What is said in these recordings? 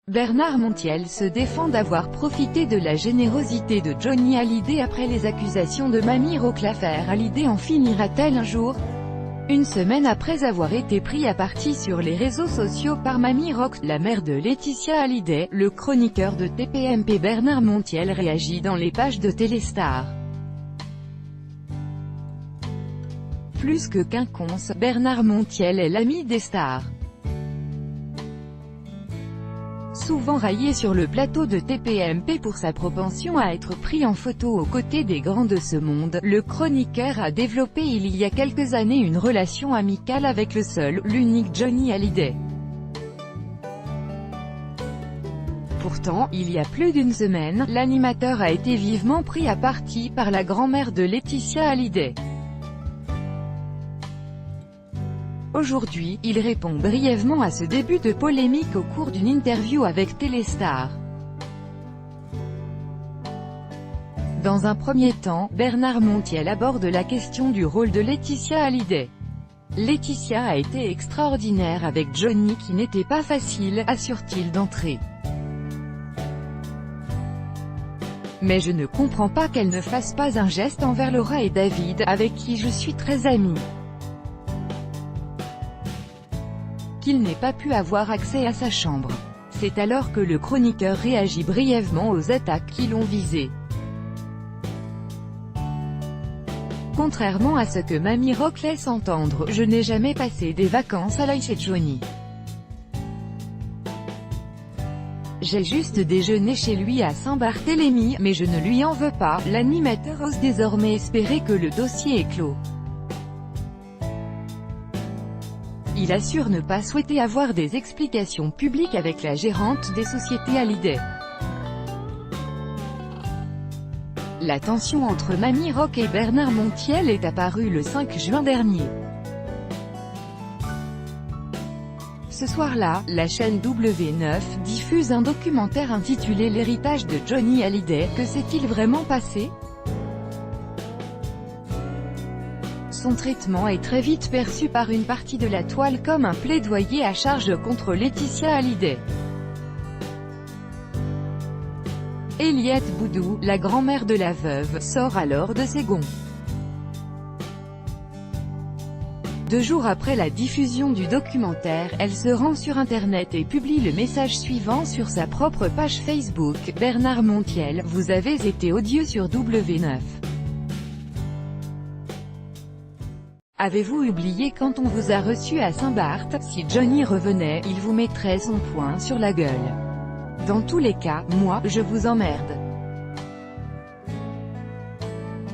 Bernard Montiel se défend d'avoir profité de la générosité de Johnny Hallyday après les accusations de Mamie Rock. L'affaire Hallyday en finira-t-elle un jour? Une semaine après avoir été pris à partie sur les réseaux sociaux par Mamie Rock, la mère de Laetitia Hallyday, le chroniqueur de TPMP Bernard Montiel réagit dans les pages de Téléstar. Plus que quinconce, Bernard Montiel est l'ami des stars. Souvent raillé sur le plateau de TPMP pour sa propension à être pris en photo aux côtés des grands de ce monde, le chroniqueur a développé il y a quelques années une relation amicale avec le seul, l'unique Johnny Hallyday. Pourtant, il y a plus d'une semaine, l'animateur a été vivement pris à partie par la grand-mère de Laetitia Hallyday. Aujourd'hui, il répond brièvement à ce début de polémique au cours d'une interview avec Téléstar. Dans un premier temps, Bernard Montiel aborde la question du rôle de Laetitia Hallyday. Laetitia a été extraordinaire avec Johnny qui n'était pas facile, assure-t-il d'entrée. Mais je ne comprends pas qu'elle ne fasse pas un geste envers Laura et David, avec qui je suis très amie. Qu'il n'ait pas pu avoir accès à sa chambre. C'est alors que le chroniqueur réagit brièvement aux attaques qui l'ont visé. Contrairement à ce que Mamie Rock laisse entendre, je n'ai jamais passé des vacances à l'œil chez Johnny. J'ai juste déjeuné chez lui à Saint-Barthélemy, mais je ne lui en veux pas. L'animateur ose désormais espérer que le dossier est clos. Il assure ne pas souhaiter avoir des explications publiques avec la gérante des sociétés Hallyday. La tension entre Mamie Rock et Bernard Montiel est apparue le 5 juin dernier. Ce soir-là, la chaîne W9 diffuse un documentaire intitulé L'héritage de Johnny Hallyday. Que s'est-il vraiment passé? Son traitement est très vite perçu par une partie de la toile comme un plaidoyer à charge contre Laetitia Hallyday. Eliette Boudou, la grand-mère de la veuve, sort alors de ses gonds. 2 jours après la diffusion du documentaire, elle se rend sur Internet et publie le message suivant sur sa propre page Facebook. Bernard Montiel, vous avez été odieux sur W9. Avez-vous oublié quand on vous a reçu à Saint-Barth? Si Johnny revenait, il vous mettrait son poing sur la gueule. Dans tous les cas, moi, je vous emmerde.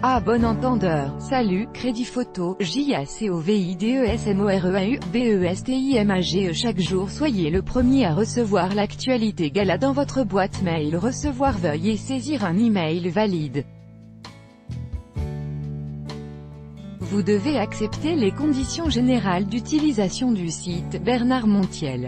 Ah bon entendeur, salut, crédit photo, JACOVIDESMOREAU, BESTIMAGE. Chaque jour soyez le premier à recevoir l'actualité gala dans votre boîte mail. Recevoir, veuillez saisir un email valide. Vous devez accepter les conditions générales d'utilisation du site. Bernard Montiel.